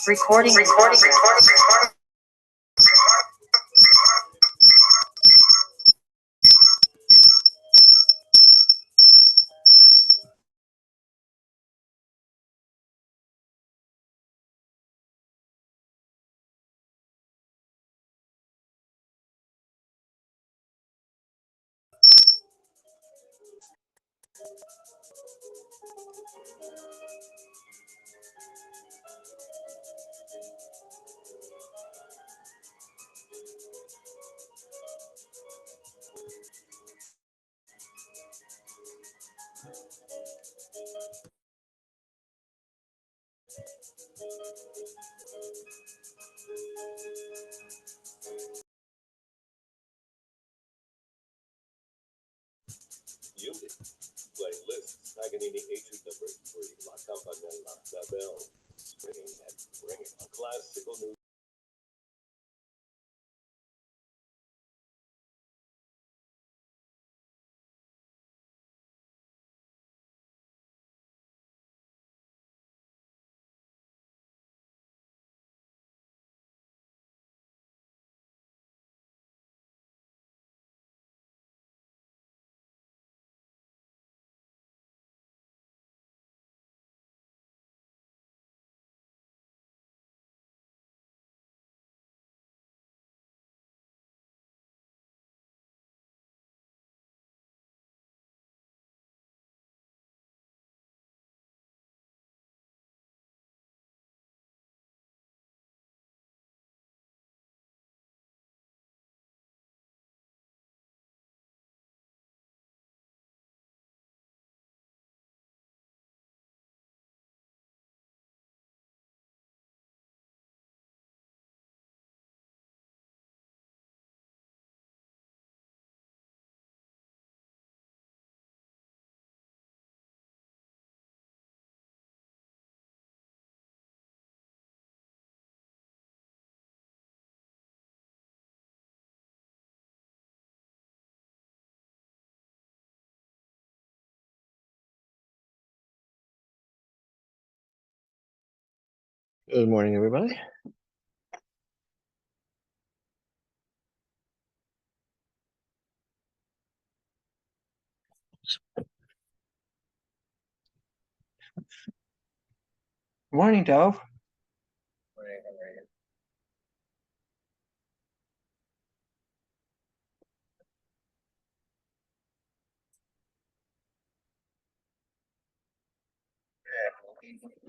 Recording. Unit. Playlist. Paganini Etude number 3. La Campanella da Bell. Bringing a classical new. Good morning, everybody. Morning, Dove.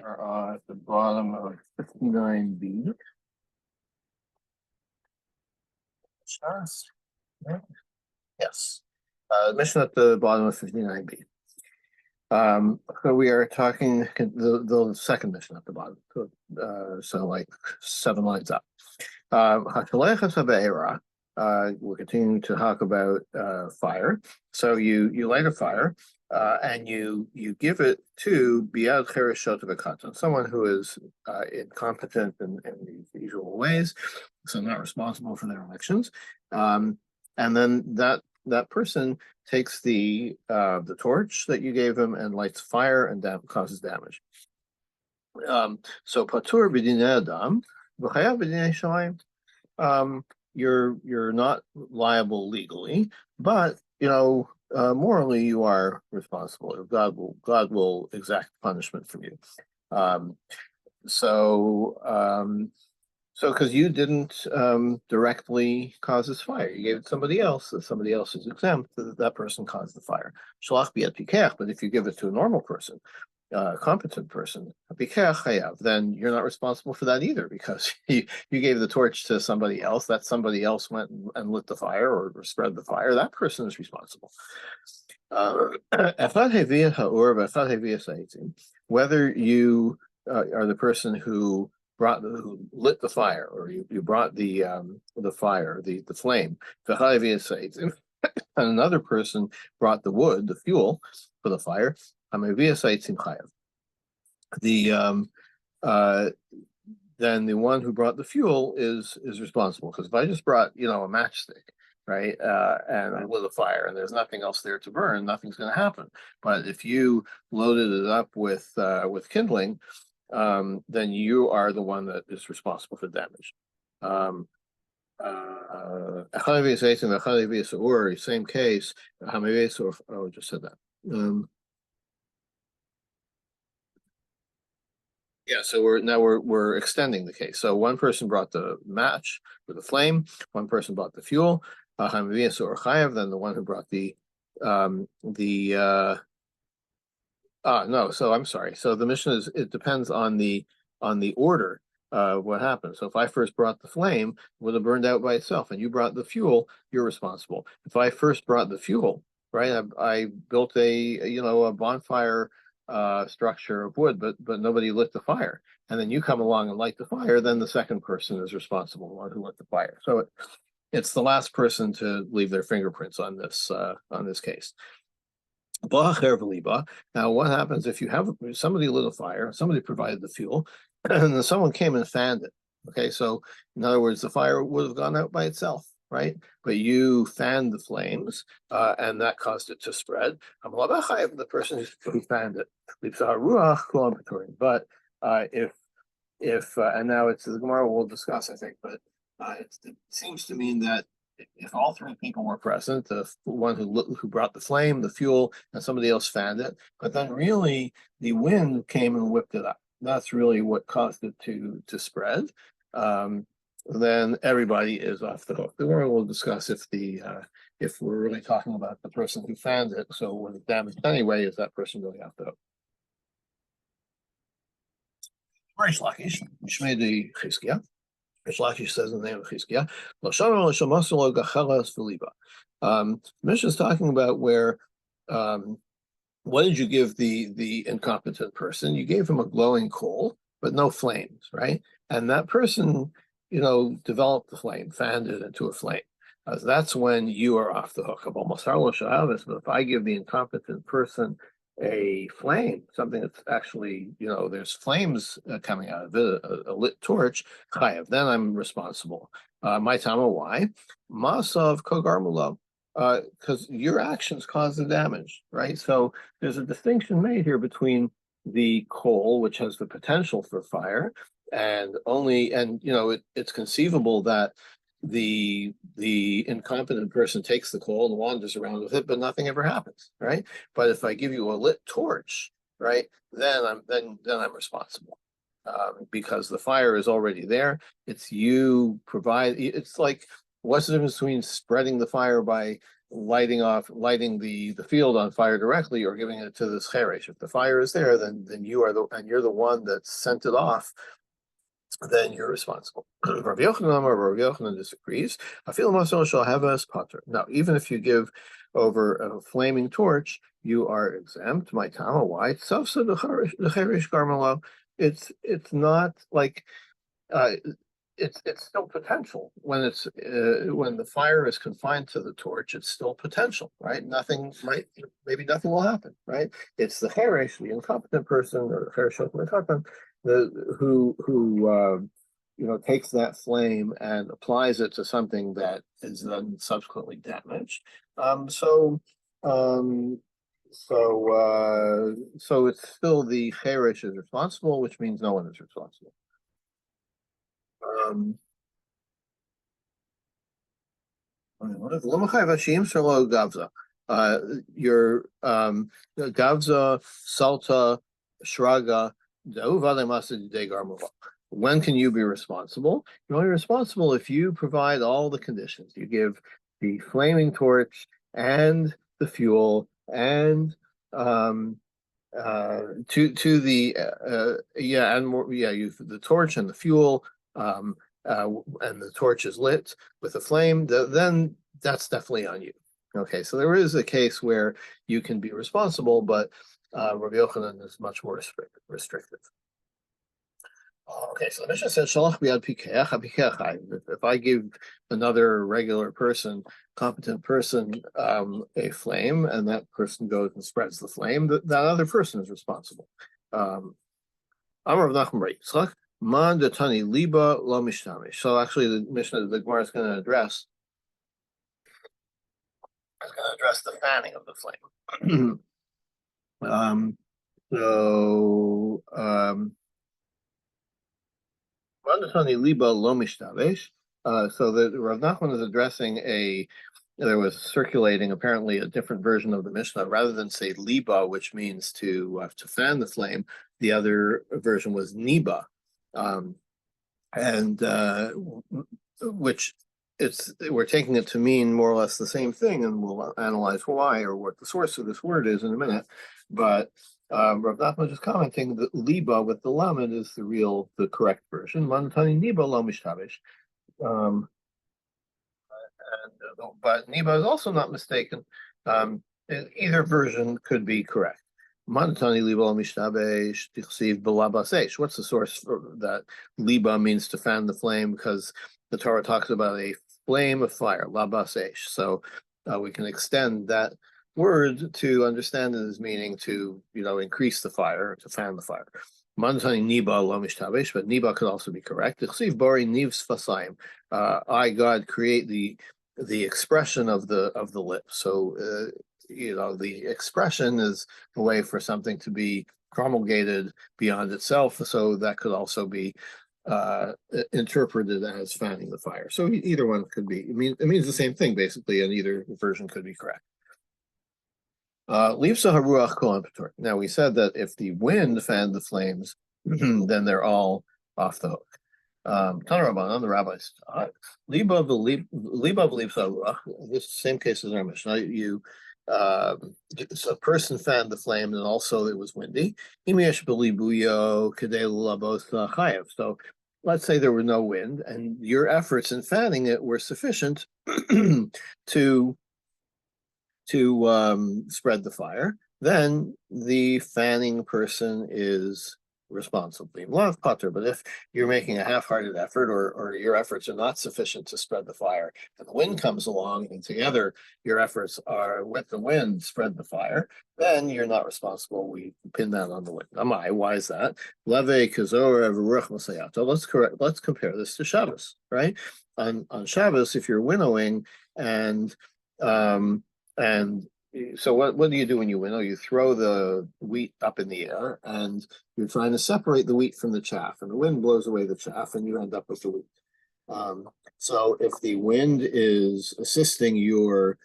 Are at the bottom of 59B. Yes. Mission at the bottom of 59B. So we are talking the second mission at the bottom. So like 7 lines up. We're continuing to talk about fire. So you light a fire and you give it to Biad Chereshot V'Katan, someone who is incompetent in these usual ways, so not responsible for their actions. And then that person takes the torch that you gave him and lights fire and causes damage. So patur b'dinei adam, v'chayav b'dinei shamayim. You're not liable legally, but morally you are responsible. God will exact punishment from you. So because you didn't directly cause this fire, you gave it to somebody else. If somebody else is exempt, that person caused the fire. Shalach bi'at pikech, but if you give it to a normal person, competent person, then you're not responsible for that either, because you gave the torch to somebody else. That somebody else went and lit the fire or spread the fire. That person is responsible. Whether you are the person who who lit the fire, or you brought the fire, the flame, and another person brought the wood, the fuel for the fire. The uh, then the one who brought the fuel is responsible, because if I just brought a matchstick, right, and I lit a fire and there's nothing else there to burn, nothing's going to happen. But if you loaded it up with kindling, then you are the one that is responsible for damage. Same case. Oh, just said that. Yeah, so we're extending the case. So one person brought the match for the flame, one person brought the fuel, or chayav, then the one who brought the no, so I'm sorry. So the mission is, it depends on the order what happens. So if I first brought the flame, it would have burned out by itself, and you brought the fuel, you're responsible. If I first brought the fuel, right, I built a bonfire structure of wood, but nobody lit the fire, and then you come along and light the fire, then the second person is responsible, the one who lit the fire. So it's the last person to leave their fingerprints on this case. Now, what happens if you have somebody lit a fire, somebody provided the fuel, and then someone came and fanned it? Okay, so in other words, the fire would have gone out by itself, right? But you fanned the flames, and that caused it to spread. The person who fanned it. But if and now it's the Gemara we'll discuss, I think, but it seems to mean that if all three people were present, the one who brought the flame, the fuel, and somebody else fanned it, but then really the wind came and whipped it up. That's really what caused it to spread. Then everybody is off the hook. The Gemara will discuss if we're really talking about the person who fanned it. So when it's damaged anyway, is that person really off the hook? Rish Lakish, Shmei de Chizkiah. Rish Lakish says in the name of Chizkiah, Mishnah is talking about where, what did you give the incompetent person? You gave him a glowing coal, but no flames, right? And that person, developed the flame, fanned it into a flame. That's when you are off the hook. Of almost harlosh. But if I give the incompetent person a flame, something that's actually, there's flames coming out of it, a lit torch, chayav, then I'm responsible. My tama, why? Masav kogarmulo, because your actions cause the damage, right? So there's a distinction made here between the coal, which has the potential for fire, and it's conceivable that the incompetent person takes the coal and wanders around with it, but nothing ever happens, right? But if I give you a lit torch, right, then I'm responsible, because the fire is already there. It's you provide. It's like, what's the difference between spreading the fire by lighting the field on fire directly, or giving it to this cheresh? If the fire is there, then you're the one that sent it off, then you're responsible. Rav Yochanan disagrees. Now, even if you give over a flaming torch, you are exempt. My tama, why? It's not like it's still potential when when the fire is confined to the torch. It's still potential, right? Maybe nothing will happen, right? It's the cheresh, the incompetent person, or the cheresh who takes that flame and applies it to something that is then subsequently damaged. So it's still the cheresh is responsible, which means no one is responsible. Your gavza, salta, shraga. When can you be responsible? You're only responsible if you provide all the conditions. You give the flaming torch and the fuel and to the the torch and the fuel, and the torch is lit with a flame. Then that's definitely on you. Okay, so there is a case where you can be responsible, but Rabbi Yochanan is much more restrictive. Okay, so the Mishnah says, "Shalach biad pikeach, hapikeach chayiv." If I give another regular person, competent person, a flame, and that person goes and spreads the flame, that other person is responsible. Amar Rav Nachman bar Yitzchak, man detani liba lo mishtamish. So actually, the Mishnah, the Gemara is going to address the fanning of the flame. Liba lo mishtavesh. So that Rav Nachman is addressing there was circulating apparently a different version of the Mishnah. Rather than say liba, which means to fan the flame, the other version was niba, and which we're taking it to mean more or less the same thing, and we'll analyze why or what the source of this word is in a minute. But Rav Nachman is commenting that liba with the lamed is the correct version. Mantani niba lo mishtavish. But niba is also not mistaken. Either version could be correct. Mantani liba lo mishtavish tichsiv b'labasesh. What's the source for that? Liba means to fan the flame because the Torah talks about a flame of fire, labasesh. So we can extend that word to understand it as meaning to, increase the fire, to fan the fire. Mantani niba lo mishtavish, but niba could also be correct. Tichsiv bari nivs fasayim. I, God, create the expression of the lips. So the expression is a way for something to be promulgated beyond itself. So that could also be interpreted as fanning the fire. So either one could be. It means the same thing basically, and either version could be correct. Now we said that if the wind fanned the flames, then they're all off the hook. Tanarabanan, the rabbis taught, liba believes this same case as our Mishnah. So a person fanned the flame, and also it was windy. So let's say there was no wind, and your efforts in fanning it were sufficient to spread the fire. Then the fanning person is responsible. But if you're making a half-hearted effort, or your efforts are not sufficient to spread the fire, and the wind comes along, and together your efforts are with the wind spread the fire, then you're not responsible. We pin that on the wind. Why is that? Let's compare this to Shabbos, right? On Shabbos, if you're winnowing and so what do you do when you winnow? You throw the wheat up in the air, and you're trying to separate the wheat from the chaff, and the wind blows away the chaff, and you end up with the wheat. So if the wind is assisting your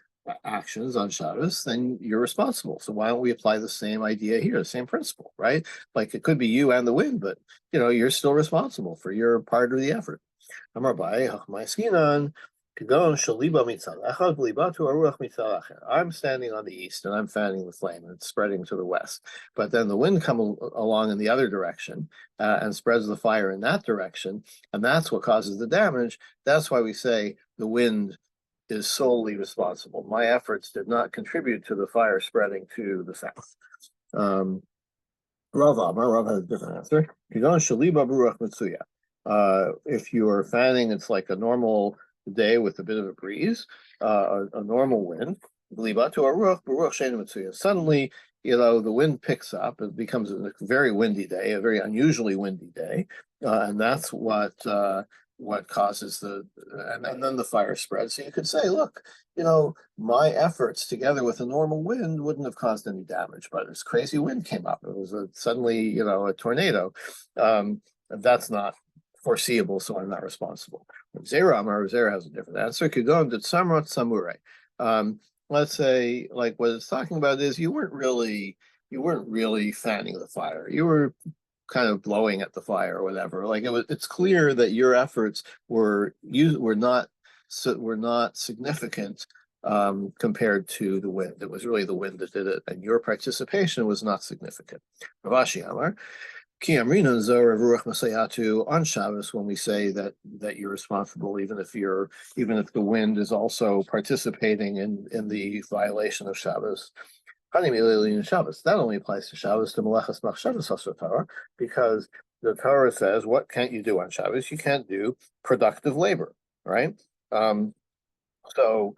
actions on Shabbos, then you're responsible. So why don't we apply the same idea here, the same principle, right? Like it could be you and the wind, but you're still responsible for your part of the effort. I'm standing on the east and I'm fanning the flame and it's spreading to the west. But then the wind comes along in the other direction and spreads the fire in that direction. And that's what causes the damage. That's why we say the wind is solely responsible. My efforts did not contribute to the fire spreading to the south. Rav has a different answer. If you're fanning, it's like a normal day with a bit of a breeze, a normal wind. Suddenly, the wind picks up. It becomes a very windy day, a very unusually windy day, and that's what causes and then the fire spreads. So you could say, look, my efforts together with a normal wind wouldn't have caused any damage, but this crazy wind came up. It was suddenly, a tornado. That's not foreseeable, so I'm not responsible. Zera has a different answer. Could go into Samrat Samurai. Let's say, like what it's talking about is you weren't really fanning the fire. You were kind of blowing at the fire or whatever. Like it's clear that your efforts were not significant compared to the wind. It was really the wind that did it, and your participation was not significant. Ravashi Amar. On Shabbos, when we say that you're responsible, even if the wind is also participating in the violation of Shabbos. That only applies to Shabbos, to Melechas Machshavos Hasar Torah, because the Torah says, what can't you do on Shabbos? You can't do productive labor, right? So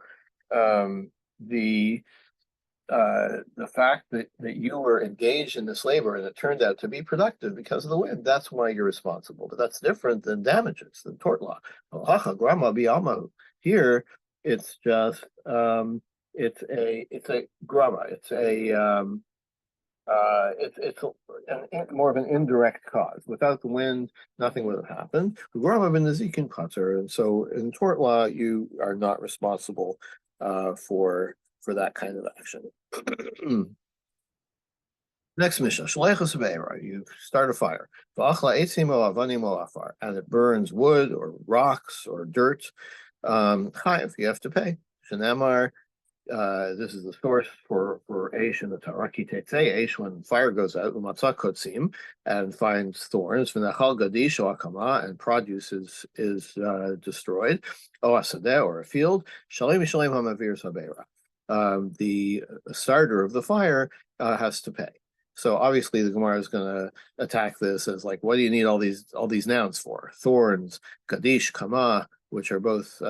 the the fact that you were engaged in this labor and it turned out to be productive because of the wind, that's why you're responsible. But that's different than damages, than tort law. Here, it's just it's a grama, more of an indirect cause. Without the wind, nothing would have happened. And so in tort law, you are not responsible for that kind of action. Next mission, you start a fire, and it burns wood or rocks or dirt. Chayiv, you have to pay. Shenamar, this is the source for Aish in the Torah. Aish, when fire goes out, Umatzah Kotsim, and finds thorns, V'nachal Gadish or Kamma, and produce is destroyed, O Asadeh, or a field, Shalim Shalim HaMavir Sabeira. The starter of the fire has to pay. So obviously the Gemara is going to attack this as like, what do you need all these nouns for? Thorns, Gadish, Kamma, which are both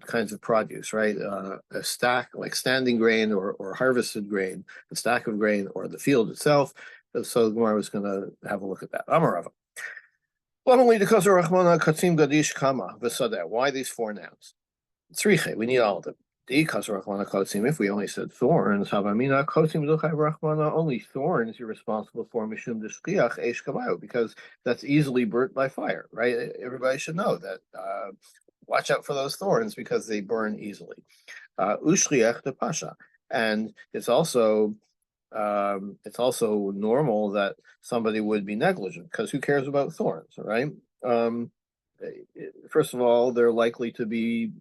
kinds of produce, right? A stack, like standing grain or harvested grain, a stack of grain, or the field itself. So the Gemara was going to have a look at that. Amarava. Why these four nouns? We need all of them. If we only said thorns, only thorns you're responsible for, because that's easily burnt by fire, right? Everybody should know that. Watch out for those thorns because they burn easily. Ushliach de pasha, and it's also normal that somebody would be negligent because who cares about thorns, right? First of all, they're likely to be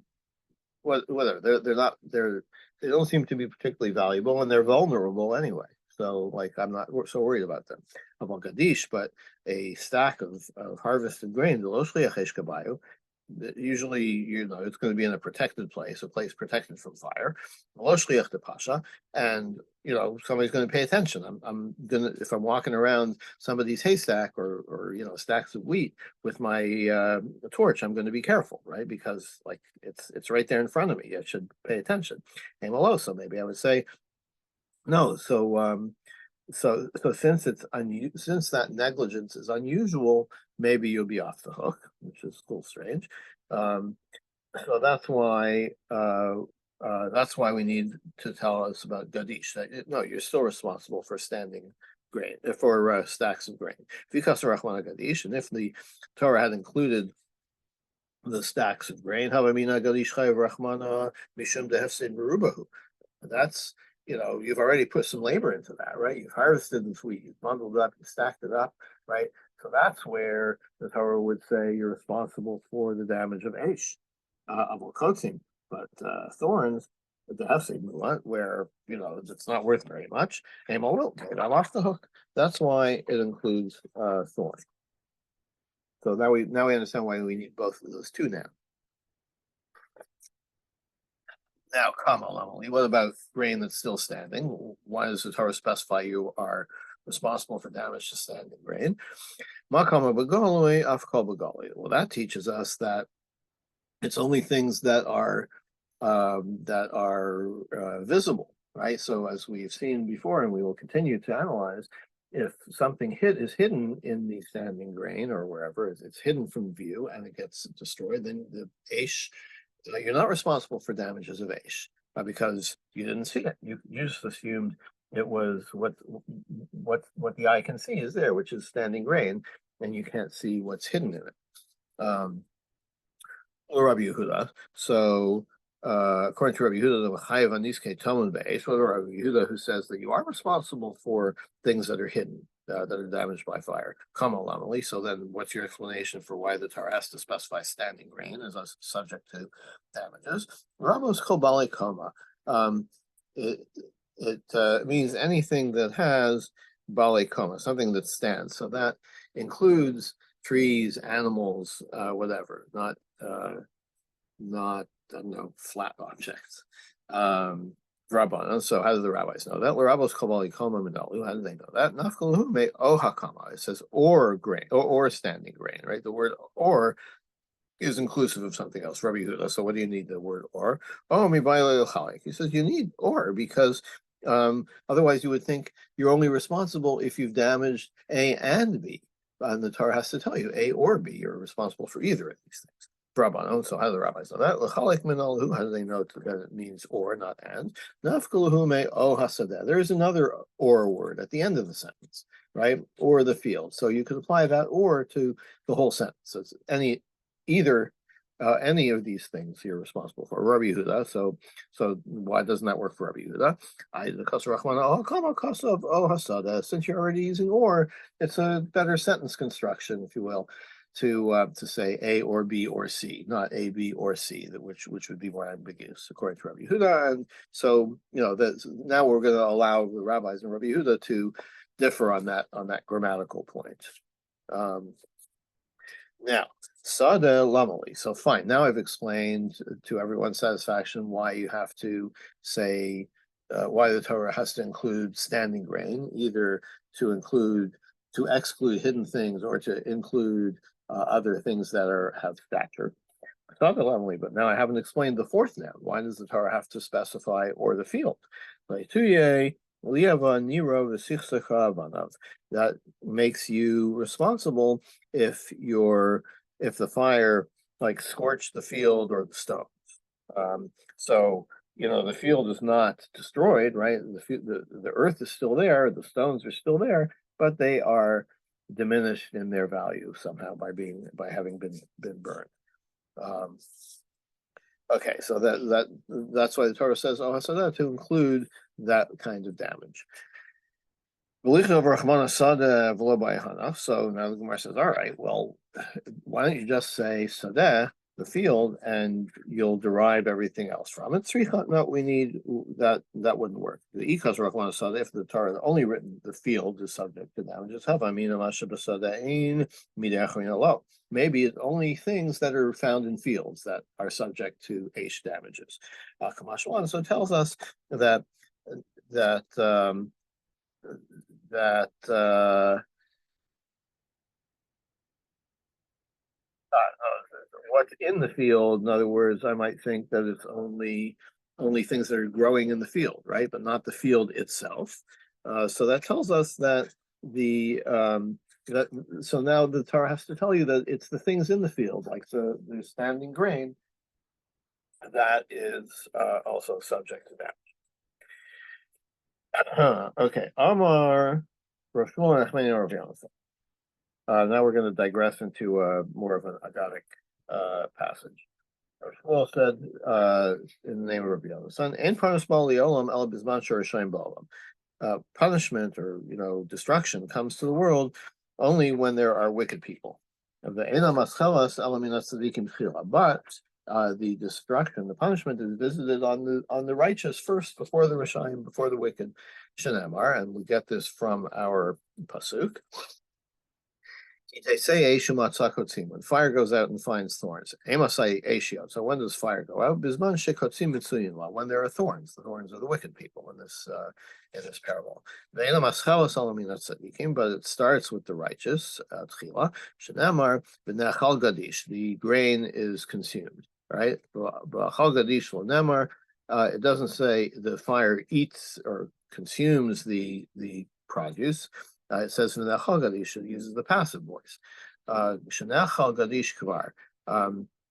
whatever. They don't seem to be particularly valuable, and they're vulnerable anyway. So, like, I'm not so worried about them. About Gadish, but a stack of harvested grain, usually, it's going to be in a protected place, a place protected from fire. And somebody's going to pay attention. I'm gonna, if I'm walking around somebody's haystack or stacks of wheat with my torch, I'm going to be careful, right? Because like it's right there in front of me. I should pay attention. And so maybe I would say no. So since since that negligence is unusual, maybe you'll be off the hook, which is a little strange. So that's why we need to tell us about Gadish. That no, you're still responsible for standing grain, for stacks of grain. Gadish, and if the Torah had included the stacks of grain, that's you've already put some labor into that, right? You've harvested this wheat, you've bundled it up, you stacked it up, right? So that's where the Torah would say you're responsible for the damage of Aish, of Okotzim. But thorns, the Hefsed, where it's not worth very much, I'm off the hook. That's why it includes thorn. So now we understand why we need both of those two now. Now, Kamma, what about grain that's still standing? Why does the Torah specify you are responsible for damage to standing grain? Well, that teaches us that it's only things that are visible, right? So as we've seen before, and we will continue to analyze, if something is hidden in the standing grain or wherever it's hidden from view and it gets destroyed, then the Aish, you're not responsible for damages of Aish because you didn't see it. You just assumed it was what the eye can see is there, which is standing grain, and you can't see what's hidden in it. Or Rabbi Yehuda. So according to Rabbi Yehuda, the Chayav Aniske Tomun Be'esh, or Rabbi Yehuda, who says that you are responsible for things that are hidden, that are damaged by fire. Kamma Lamali. So then, what's your explanation for why the Torah has to specify standing grain as a subject to damages? Ramos Kobali Kamma. It means anything that has Bale Koma, something that stands. So that includes trees, animals, whatever, not I don't know, flat objects. Rabbanan. So how do the rabbis know that? L'Rabbos Kabali Koma Medalu. How do they know that? Nafkalahu me Oha Kama. It says or grain or standing grain, right? The word or is inclusive of something else. Rabbi Yehuda. So what do you need the word or? Oh, mi chalik. He says you need or because otherwise you would think you're only responsible if you've damaged A and B. And the Torah has to tell you A or B. You're responsible for either of these things. Rabbanon. So how do the rabbis know that? L'chalik minalhu. How do they know that it means or, not and? Nafkalahu me o hasadeh. There is another or word at the end of the sentence, right? Or the field. So you could apply that or to the whole sentence. So it's either any of these things you're responsible for. Rabbi Yehuda. So why doesn't that work for Rabbi Yehuda? Since you're already using or, it's a better sentence construction, if you will, to say A or B or C, not A, B, or C, which would be more ambiguous according to Rabbi Yehuda. And so now we're going to allow the rabbis and Rabbi Yehuda to differ on that grammatical point. Now, Sada Lamali. So fine. Now I've explained to everyone's satisfaction why you have to say why the Torah has to include standing grain, either to exclude hidden things or to include other things that have stature. Sada Lamali. But now I haven't explained the fourth noun. Why does the Torah have to specify or the field? That makes you responsible if the fire like scorched the field or the stones. So the field is not destroyed, right? The earth is still there, the stones are still there, but they are diminished in their value somehow by having been burned. Okay, so that's why the Torah says, "Oh, so that to include that kind of damage." So now the Gemara says, "All right, well, why don't you just say sadeh, the field, and you'll derive everything else from it?" No, we need that. That wouldn't work. The ikas rachmana sadeh, if the Torah only written the field is subject to damages, maybe it's only things that are found in fields that are subject to Aish damages. So it tells us that what's in the field, in other words, I might think that it's only things that are growing in the field, right? But not the field itself. So that tells us that so now the Torah has to tell you that it's the things in the field, like the standing grain, that is also subject to that. Okay, Amar Rosh Hashanah. Now we're going to digress into more of an Agadic passage. Rosh said in the name of Rabbi Yonasan, "En parnasmal liolam el bizman shorashayim ba'olam." Punishment or destruction comes to the world only when there are wicked people. But the destruction, the punishment is visited on the righteous first, before the Rishayim, before the wicked. Shenamar, and we get this from our pasuk. They say when fire goes out and finds thorns. So when does fire go out? When there are thorns. The thorns are the wicked people in this parable. But it starts with the righteous. The grain is consumed, right? It doesn't say the fire eats or consumes the produce. It says Shenachal Gadish, it uses the passive voice. Shenachal Gadish Kvar,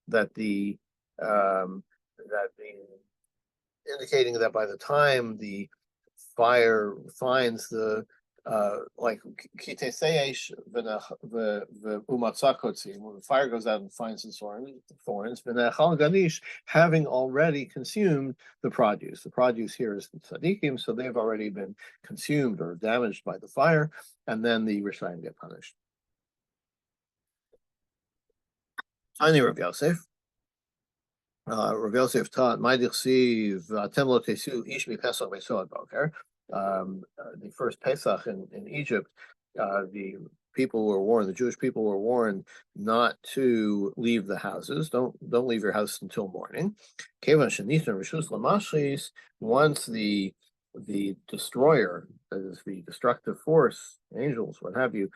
that the indicating that by the time the fire finds the like Kiteseish the Umatzakotzi, when the fire goes out and finds the thorns, Benachal Gadish, having already consumed the produce. The produce here is the tzaddikim, so they've already been consumed or damaged by the fire, and then the Rishayim get punished. Tiny Rav Yosef. Rav Yosef taught, the first Pesach in Egypt, the people were warned, the Jewish people were warned not to leave the houses. Don't leave your house until morning. Once the destroyer, that is the destructive force, angels, what have you,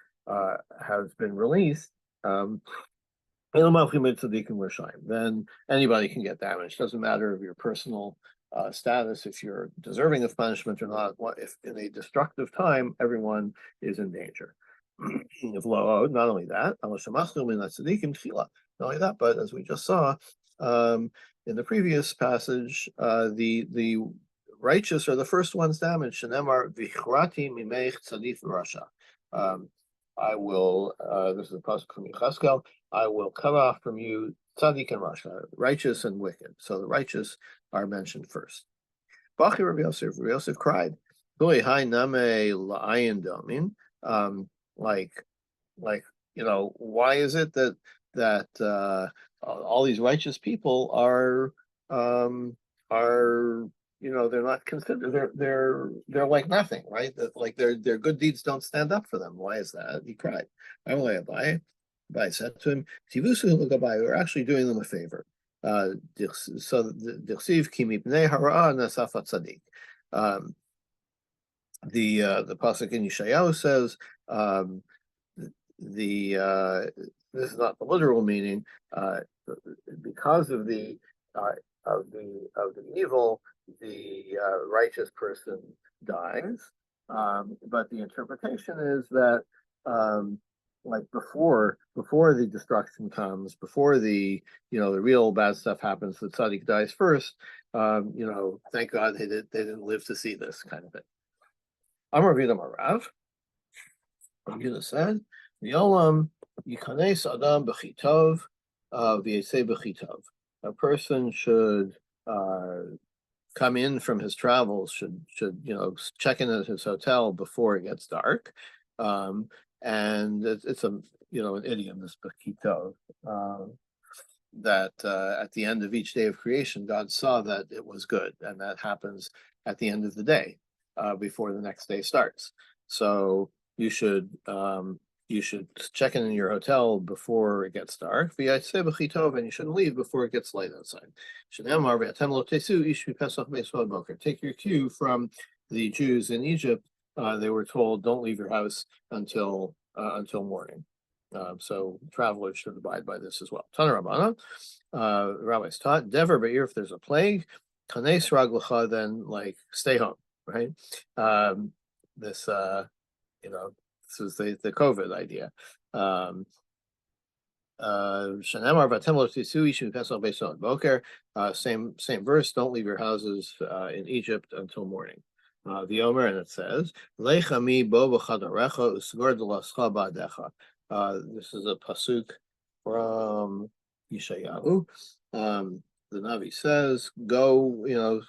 has been released, then anybody can get damaged. Doesn't matter of your personal status, if you're deserving of punishment or not. If in a destructive time, everyone is in danger. Not only that, not only that, but as we just saw in the previous passage, the righteous are the first ones damaged. I will, this is a pasuk from Yechezkel, I will cut off from you tzaddik and rasha, righteous and wicked. So the righteous are mentioned first. Bachi Rabbi Yosef cried, like, why is it that all these righteous people are they're not considered, they're like nothing, right? That like their good deeds don't stand up for them. Why is that? He cried. I said to him, we're actually doing them a favor. So the pasuk in Yeshayahu says, this is not the literal meaning, because of the evil, the righteous person dies. But the interpretation is that like before the destruction comes, before the real bad stuff happens, the tzaddik dies first. Thank God they didn't live to see this kind of thing. Amar Vidam Arav. Rabbi said, "V'yolam yikanes adam b'chitov, v'yesei b'chitov." A person should come in from his travels, should check in at his hotel before it gets dark, and it's an idiom, this b'chitov, that at the end of each day of creation, God saw that it was good, and that happens at the end of the day, before the next day starts. So you should check in your hotel before it gets dark, and you shouldn't leave before it gets light outside. Take your cue from the Jews in Egypt. They were told, don't leave your house until morning. So travelers should abide by this as well. Tana Rabbana, rabbis taught, Dever Be'ir, if there's a plague, Kanes Raglacha, then like stay home, right? This is the COVID idea. Same verse, don't leave your houses in Egypt until morning. The Omer, and it says, this is a pasuk from Yeshayahu. The Navi says, go,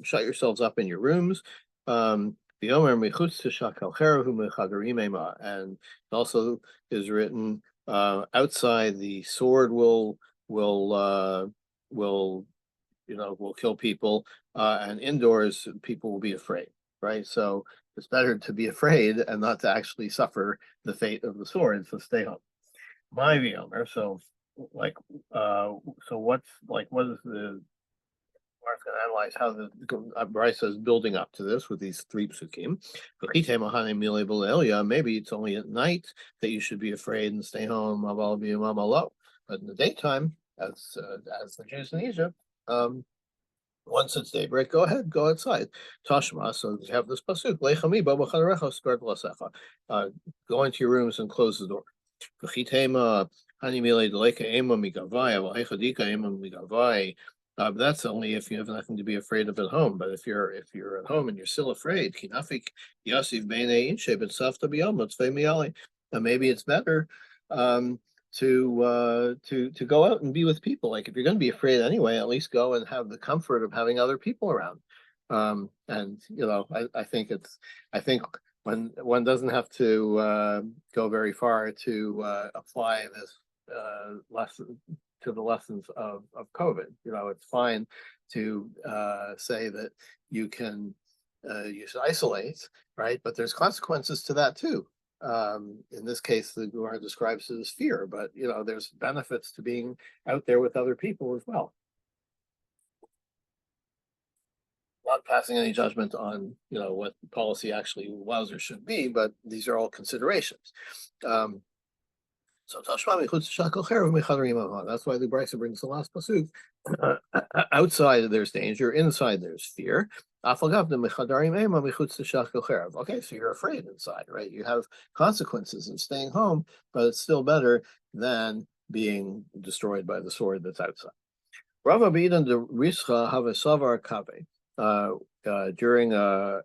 shut yourselves up in your rooms. And also is written, outside the sword will kill people, and indoors people will be afraid, right? So it's better to be afraid and not to actually suffer the fate of the sword. So stay home. My v'yomer. So what is the? Mark's going to analyze how the Brisa is building up to this with these three psukim. Maybe it's only at night that you should be afraid and stay home. But in the daytime, as the Jews in Egypt, once it's daybreak, go ahead, go outside. Tashma, so you have this pasuk. Go into your rooms and close the door. That's only if you have nothing to be afraid of at home. But if you're at home and you're still afraid, maybe it's better to go out and be with people. Like if you're going to be afraid anyway, at least go and have the comfort of having other people around. I think when one doesn't have to go very far to apply this lesson to the lessons of COVID. It's fine to say that you should isolate, right? But there's consequences to that too. In this case, the Gemara describes it as fear, but there's benefits to being out there with other people as well. Not passing any judgment on what the policy actually was or should be, but these are all considerations. So that's why the Brisa brings the last pasuk. Outside there's danger, inside there's fear. Okay, so you're afraid inside, right? You have consequences of staying home, but it's still better than being destroyed by the sword that's outside. During a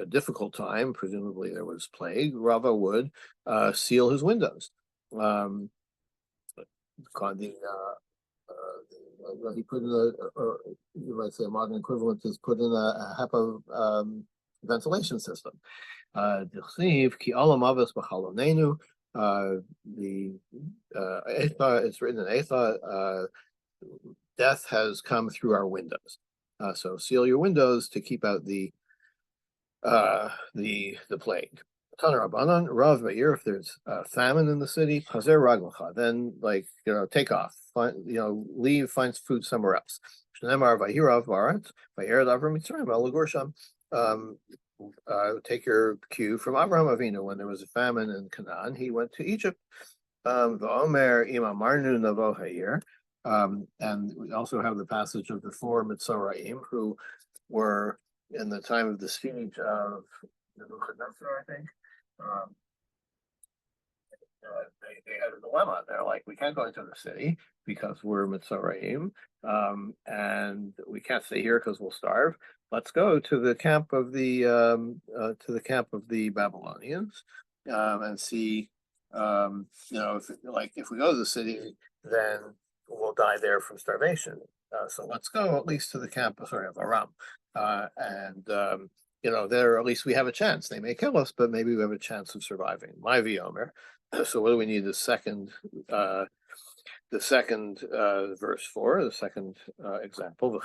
difficult time, presumably there was plague, Rava would seal his windows. He put in you might say a modern equivalent is put in a HEPA ventilation system. It's written in Eitha, death has come through our windows. So seal your windows to keep out the plague. Rav Meir, if there's famine in the city, then take off, leave, find food somewhere else. Take your cue from Abraham Avinu. When there was a famine in Canaan, he went to Egypt. And we also have the passage of the four Mitzoraim who were in the time of the siege of Nebuchadnezzar, I think. They had a dilemma. They're like, we can't go into the city because we're Mitzoraim, and we can't stay here because we'll starve. Let's go to the camp of the Babylonians and see. If we go to the city, then we'll die there from starvation. So let's go at least to the camp of Aram, there at least we have a chance. They may kill us, but maybe we have a chance of surviving. My v'omer. So what do we need? The second verse for the second example.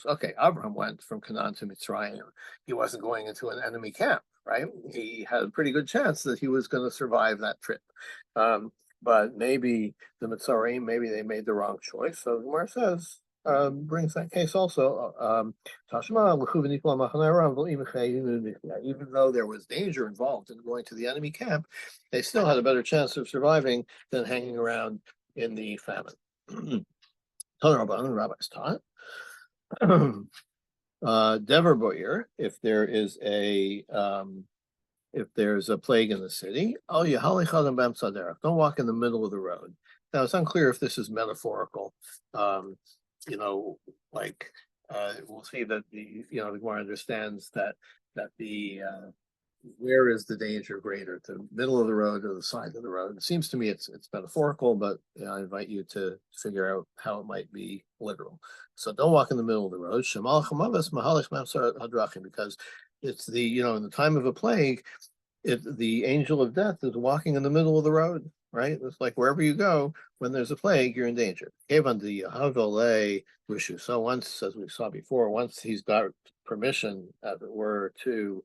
Okay, Abraham went from Canaan to Mitzrayim. He wasn't going into an enemy camp, right? He had a pretty good chance that he was going to survive that trip. But maybe the Mitzarim, maybe they made the wrong choice. So the Gemara says, brings that case also. Even though there was danger involved in going to the enemy camp, they still had a better chance of surviving than hanging around in the famine. Rabbis taught. Dever Boyer, if there's a plague in the city, don't walk in the middle of the road. Now it's unclear if this is metaphorical. We'll see that the Gemara understands that the where is the danger greater, the middle of the road or the side of the road? It seems to me it's metaphorical, but I invite you to figure out how it might be literal. So don't walk in the middle of the road. Because it's in the time of a plague, the angel of death is walking in the middle of the road, right? It's like wherever you go, when there's a plague, you're in danger. So once, as we saw before, once he's got permission, as it were, to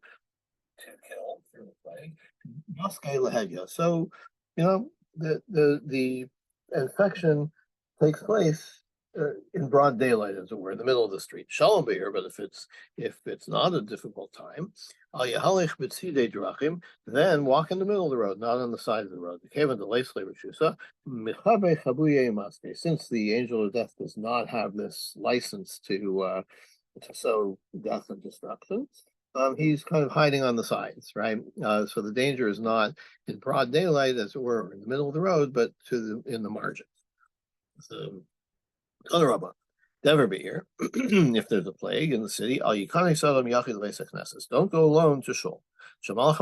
kill through the plague, so the infection takes place in broad daylight, as it were, in the middle of the street. Shalom be'ir, but if it's not a difficult time, then walk in the middle of the road, not on the side of the road. Since the angel of death does not have this license to sow death and destruction, he's kind of hiding on the sides, right? So the danger is not in broad daylight, as it were, in the middle of the road, but in the margins. Never be here. If there's a plague in the city, don't go alone to shul. Because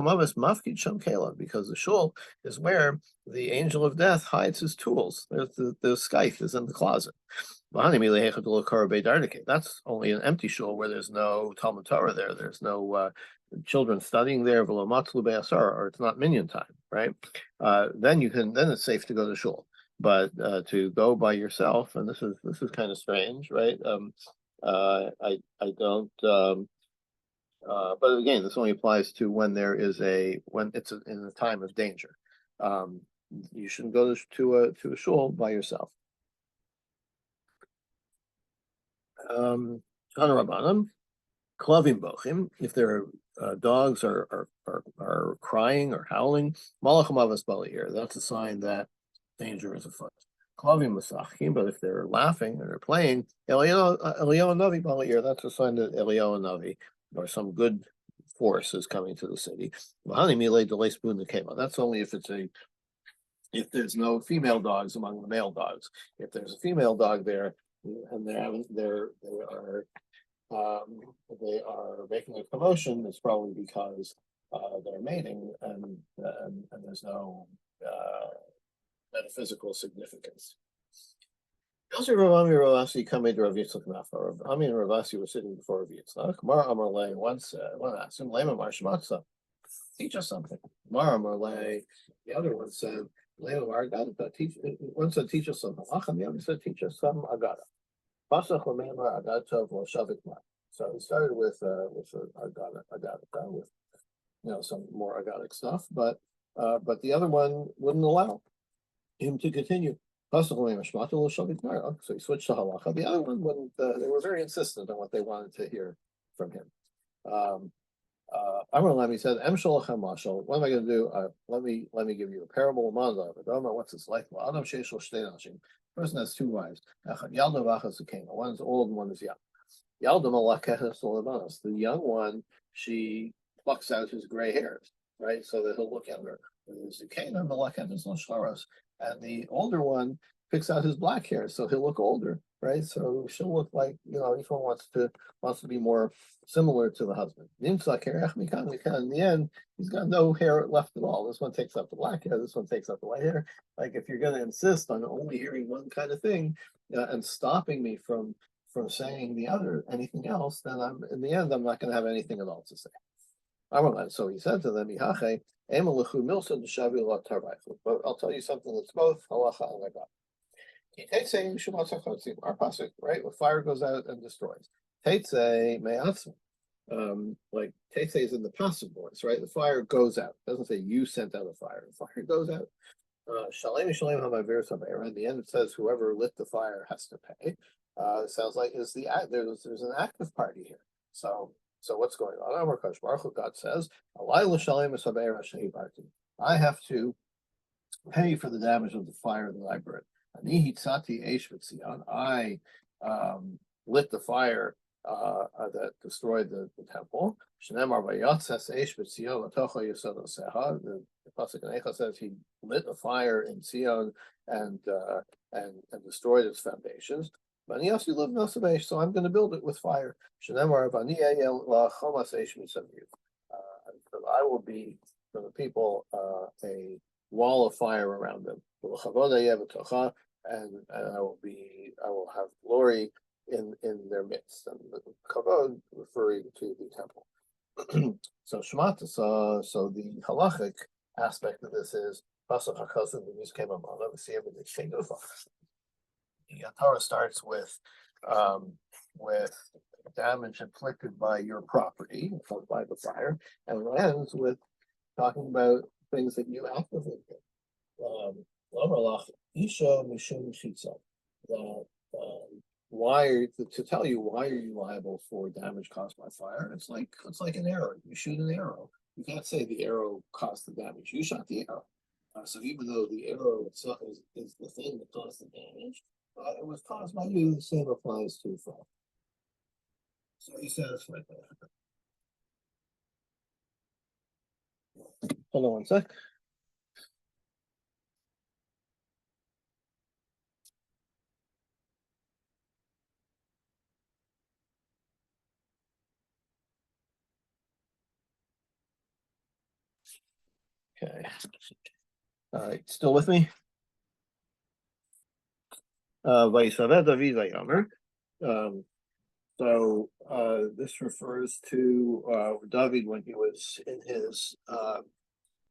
the shul is where the angel of death hides his tools. The scythe is in the closet. That's only an empty shul where there's no Talmud Torah there. There's no children studying there, or it's not minyan time, right? Then it's safe to go to shul. But to go by yourself, and this is kind of strange, right? I don't But again, this only applies to when when it's in a time of danger. Um, you shouldn't go to a shul by yourself. Um, Rabbanim, klavim bochim. If their dogs are crying or howling, malachim avas balihir. That's a sign that danger is afoot. Klavim masachim. But if they're laughing and they're playing, Eliyahu Navi balihir. That's a sign that Eliyahu Navi or some good force is coming to the city. That's only if there's no female dogs among the male dogs. If there's a female dog there and um, they are making a commotion, it's probably because they're mating and there's no metaphysical significance. Also, Rav Ami and Rav Asi come into Rav Yitzchak Nafar. Rav Ami and Rav Asi were sitting before Rav Yitzchak. Mar Amar Le once asked him, Lema Mar Shmatza, teach us something. Mar Amar Le, the other one said, Lema Mar Agada, one said, teach us some halach, and the other said, teach us some Agada. Pasach Lamema Agada Tov Lo Shavik Mar. So he started with Agada, with some more Agadic stuff, but the other one wouldn't allow him to continue. So he switched to halacha. The other one wouldn't. They were very insistent on what they wanted to hear from him. Amar Lami said, "Em sholachem mashal. What am I going to do? Let me give you a parable. What's this like? Adam sheishol shtei nashim. Person has two wives. Yalda v'achas ukena. One is old and one is young. Yalda malakehes olabanos. The young one, she plucks out his gray hairs, right, so that he'll look younger. Zukena malakehes l'shvaros. And the older one picks out his black hair, so he'll look older, right? So she'll look like each one wants to be more similar to the husband. In the end, he's got no hair left at all. This one takes up the black hair. This one takes up the white hair. Like if you're going to insist on only hearing one kind of thing and stopping me from saying anything else, then in the end I'm not going to have anything at all to say. So he said to them, but I'll tell you something that's both halacha and agada. Our pasuk, right? When fire goes out and destroys. Like Teitze is in the passive voice, right? The fire goes out. It doesn't say you sent out a fire. The fire goes out. Shalem Shalem Hamaviris Hameir. In the end, it says whoever lit the fire has to pay. It sounds like there's an active party here. So what's going on? Amar Kadosh Baruch Hu, God says, I have to pay for the damage of the fire that I burned. I lit the fire that destroyed the temple. The pasuk in Eicha says he lit a fire in Zion and destroyed its foundations. So I'm going to build it with fire. I will be for the people a wall of fire around them. And I will have glory in their midst. And the kavod referring to the temple. So Shemata, so the halachic aspect of this is Pasach HaChazon B'Mizkei Mamala V'Siyam B'Nishkei Gufach. The Torah starts with damage inflicted by your property, by the fire, and it ends with talking about things that you actively did. Isha Mishum Chitza. To tell you why are you liable for damage caused by fire? It's like an arrow. You shoot an arrow. You can't say the arrow caused the damage. You shot the arrow. So even though the arrow itself is the thing that caused the damage, it was caused by you. The same applies to fire. So you satisfied that. Hold on one sec. Okay. All right. Still with me? So this refers to David when he was in his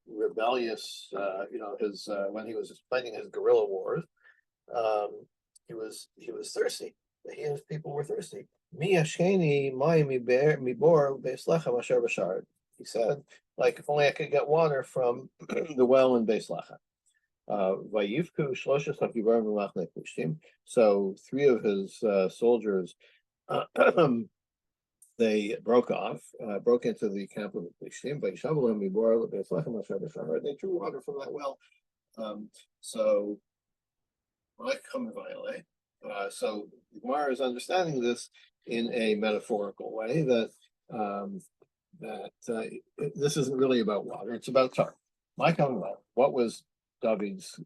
rebellious, his when he was fighting his guerrilla wars. He was thirsty. He and his people were thirsty, Mi yashkeni mayim mibor beis lechem asher b'shar. He said, like, if only I could get water from the well in Beis Lechem. Vayivku shloshes hagibarim v'machne plishtim. So three of his soldiers, they broke off, broke into the camp of the Plishtim. Vayishavu mibor beis lechem asher b'shar. They drew water from that well. So like Kamma. So Gemara is understanding this in a metaphorical way that this isn't really about water; it's about tar. My Kamma. What was David's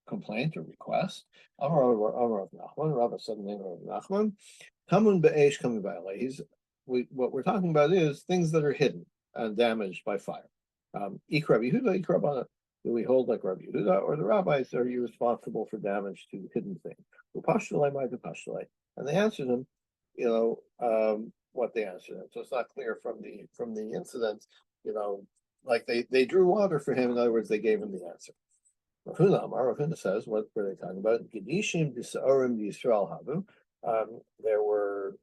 complaint or request? Amar of Nachman. Rabba said the name of Nachman. Tamun be'esh Kamma v'alei. What we're talking about is things that are hidden and damaged by fire. Ikra Yehuda, Ikra Bana. Do we hold like Rabbi Yehuda, or the rabbis are you responsible for damage to hidden things? And they answered him, what they answered him. So it's not clear from the incident, like they drew water for him. In other words, they gave him the answer. Rav says, what were they talking about? Gedishim Disaorim Yisrael Havu. There were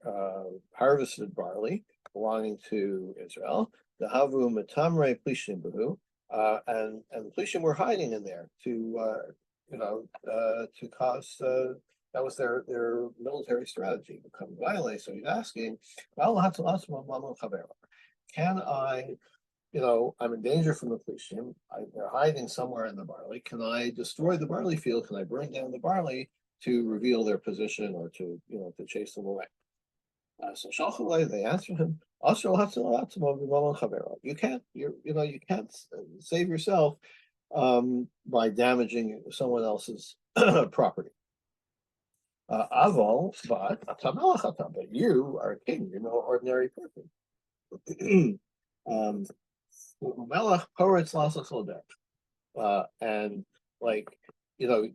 harvested barley belonging to Israel. The Havu Matamre Plishim Bahu. And the Plishim were hiding in there to cause that was their military strategy. Become violent. So he's asking, can I, I'm in danger from the Plishim. They're hiding somewhere in the barley. Can I destroy the barley field? Can I burn down the barley to reveal their position or to chase them away? So Shalchalei, they answered him, you can't, you can't save yourself by damaging someone else's property. Aval, but you are a king, you're no ordinary person. And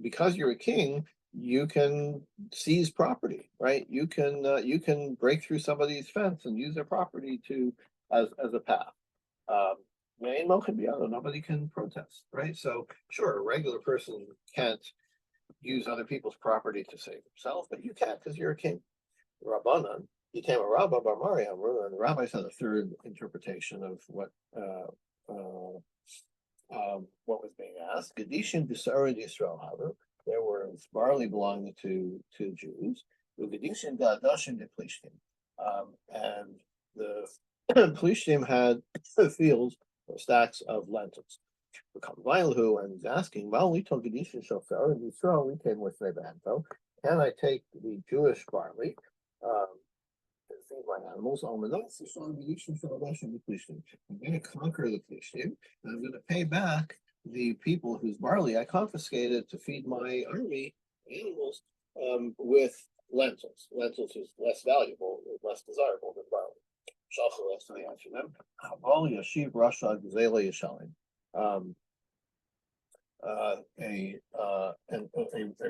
because you're a king, you can seize property, right? You can break through somebody's fence and use their property as a path. Nobody can protest, right? So sure, a regular person can't use other people's property to save himself, but you can't because you're a king. Rabbanan, he came a Rabbah Bar Mariam, and the rabbis had a third interpretation of what was being asked. Gedishim B'Sarad Yisrael Havu. There was barley belonging to Jews. Gedishim Gadashim de Plishtim. And the Plishtim had fields or stacks of lentils. And he's asking, well, we told Gedishim Shofar and Yisrael, we came with Nebanto. Can I take the Jewish barley? To feed my animals. I'm going to conquer the Plishtim, and I'm going to pay back the people whose barley I confiscated to feed my army animals with lentils. Lentils is less valuable, less desirable than barley. Shalchalei, so they answer them. Haval Yashiv Rasha Gzela Yishalim. A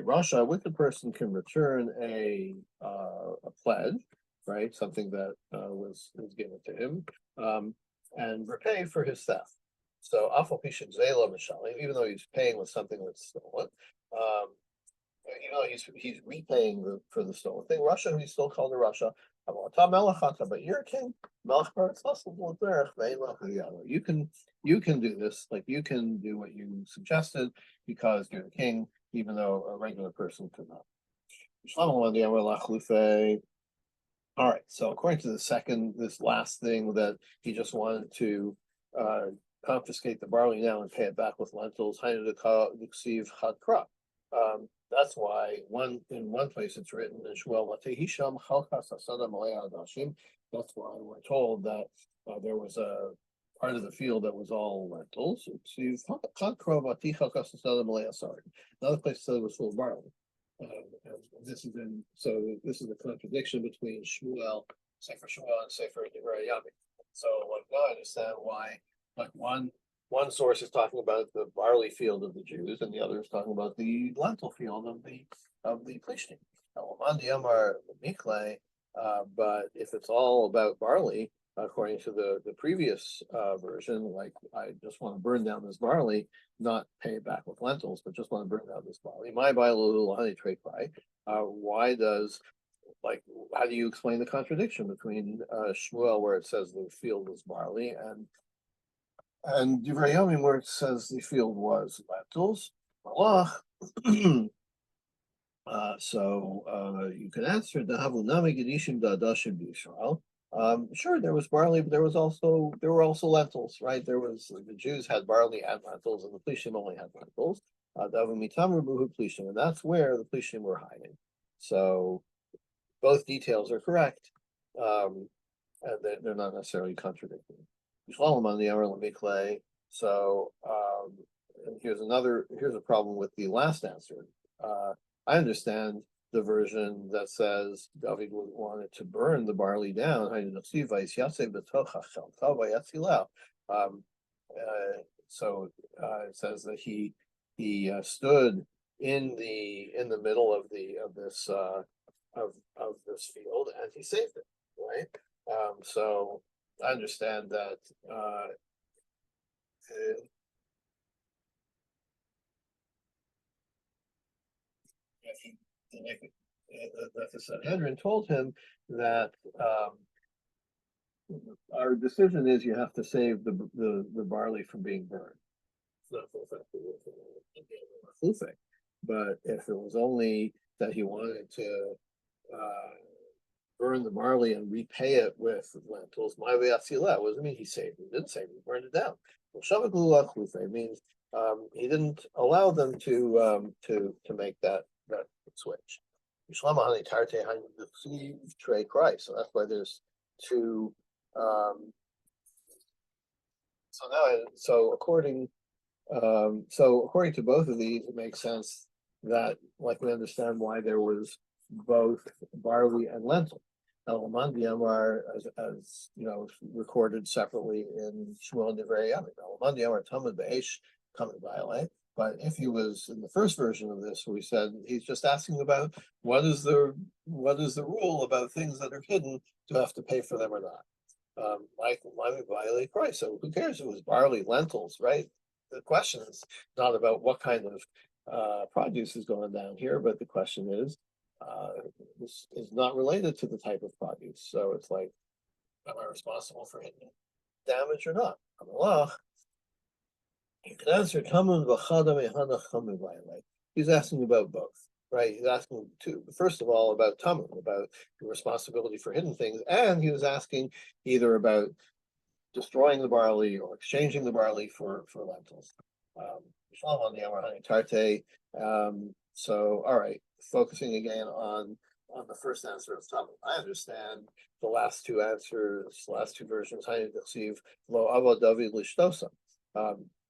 Rasha, a wicked person, can return a pledge, right? Something that was given to him, and repay for his theft. So Afal Pishin Zela Mishalim, even though he's paying with something that's stolen, even though he's repaying for the stolen thing. Russia, he's still called a Russia. But you're a king. You can do this, like you can do what you suggested because you're the king, even though a regular person could not. All right, so according to this last thing that he just wanted to confiscate the barley now and pay it back with lentils. That's why in one place it's written in Shmuel, that's why we're told that there was a part of the field that was all lentils. Another place said it was full of barley. This is the contradiction between Sefer Shmuel and Sefer Divrei Yami. So like now I understand why, like one source is talking about the barley field of the Jews, and the other is talking about the lentil field of the Plishtim. But if it's all about barley, according to the previous version, like I just want to burn down this barley, not pay it back with lentils, but just want to burn down this barley. My Bible honey trade by. Why does like, how do you explain the contradiction between Shmuel, where it says the field was barley, and Divrei Yomim, where it says the field was lentils? Malach. You can answer the Havunami Gedishim Dadashim Yisrael. Sure, there was barley, but there were also lentils, right? The Jews had barley and lentils, and the Plishim only had lentils. And that's where the Plishim were hiding. So both details are correct, and they're not necessarily contradicting. On the Amar Lamikle. So and here's a problem with the last answer. I understand the version that says David wanted to burn the barley down. It says that he stood in the middle of this field, and he saved it, right? So I understand that the Sanhedrin told him that our decision is you have to save the barley from being burned. It's not full effect, but if it was only that he wanted to burn the barley and repay it with lentils, my way what does it mean he saved it? He didn't save it, he burned it down. It means he didn't allow them to make that switch. Trey Christ. So that's why there's two. According to both of these, it makes sense that, like, we understand why there was both barley and lentil. Amar, as you know, recorded separately in Shmuel and Divrei Yamim. Amar Tamid Beish Kamma Violate. But if he was in the first version of this, we said he's just asking about what is the rule about things that are hidden, to have to pay for them or not. Like violate price. So who cares if it was barley, lentils, right? The question is not about what kind of produce is going down here, but the question is, this is not related to the type of produce. So it's like, am I responsible for hidden damage or not? You can answer he's asking about both, right? He's asking first of all about Tamun, about the responsibility for hidden things, and he was asking either about destroying the barley or exchanging the barley for lentils. So all right, focusing again on the first answer of Tamun. I understand the last two versions. Lo avo David lishtosa.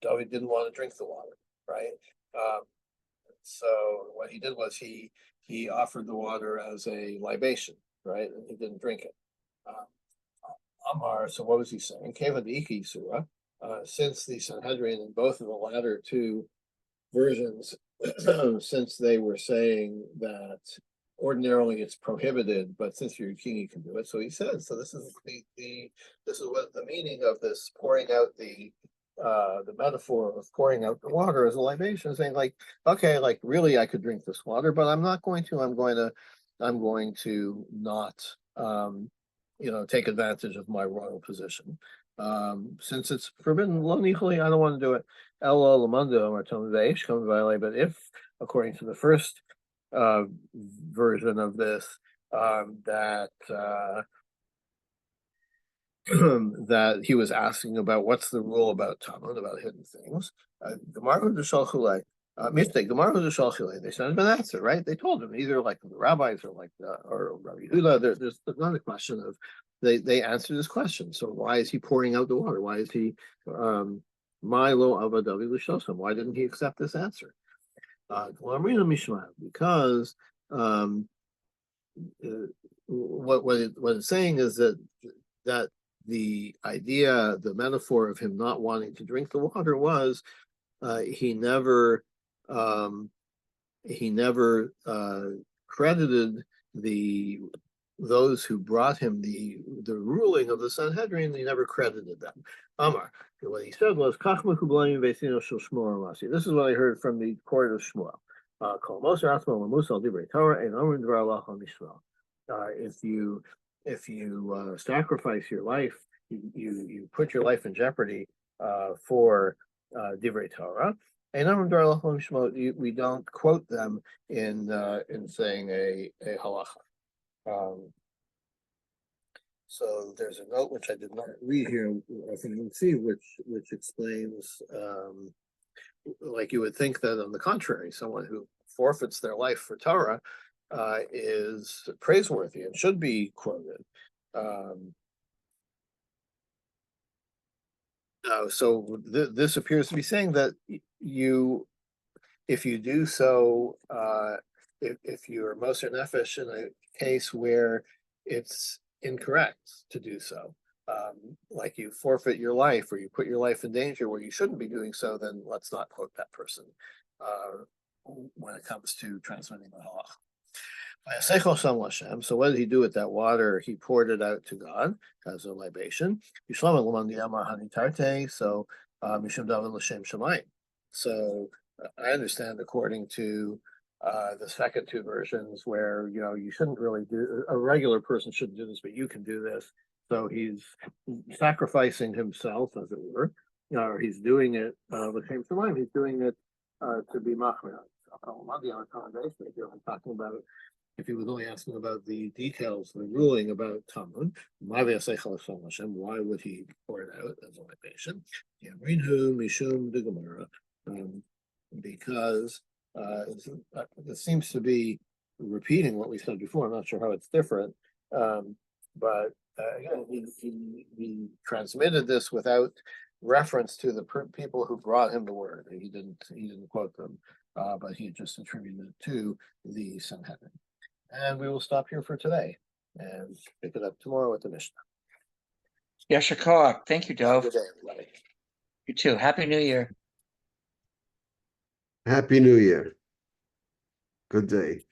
David didn't want to drink the water, right? So what he did was he offered the water as a libation, right? And he didn't drink it. Amar, so what was he saying? Since the Sanhedrin in both of the latter two versions, since they were saying that ordinarily it's prohibited, but since you're a king, you can do it. So he says, so this is what the meaning of this pouring out the metaphor of pouring out the water as a libation, saying like, okay, like really I could drink this water, but I'm not going to. I'm going to not take advantage of my royal position. Since it's forbidden, lo nicholi, I don't want to do it. Elo lamando or tomveish come violate. But if, according to the first version of this, that that he was asking about what's the rule about Talmud, about hidden things. They sent him an answer, right? They told him either like the rabbis or or Rabbi Yehuda. There's not a question of they answered this question. So why is he pouring out the water? Why is he Milo Avadavi Lishosam? Why didn't he accept this answer? Because what it's saying is that the idea, the metaphor of him not wanting to drink the water was he never credited those who brought him the ruling of the Sanhedrin. He never credited them. Amar, what he said was, this is what I heard from the court of Shmuel. if you sacrifice your life, you put your life in jeopardy for divrei Torah. And we don't quote them in saying a halacha. So there's a note which I did not read here, I think you can see, which explains, like you would think that on the contrary, someone who forfeits their life for Torah is praiseworthy and should be quoted. So this appears to be saying that if you do so, if you are Moser Nefesh in a case where it's incorrect to do so, like you forfeit your life or you put your life in danger where you shouldn't be doing so, then let's not quote that person when it comes to transmitting the halach. So what did he do with that water? He poured it out to God as a libation. So I understand, according to the second two versions, where you shouldn't really do, a regular person shouldn't do this, but you can do this. So he's sacrificing himself, as it were, or he's doing it with Shem Shemaim. He's doing it to be machmir. I'm talking about, if he was only asking about the details, the ruling about Talmud, why would he pour it out as a libation? Because this seems to be repeating what we said before. I'm not sure how it's different, but again, he transmitted this without reference to the people who brought him the word. He didn't quote them, but he just attributed it to the Sanhedrin. And we will stop here for today and pick it up tomorrow with the Mishnah. Yasher Koach. Thank you, Dov. Good day, everybody. You too. Happy New Year. Happy New Year. Good day.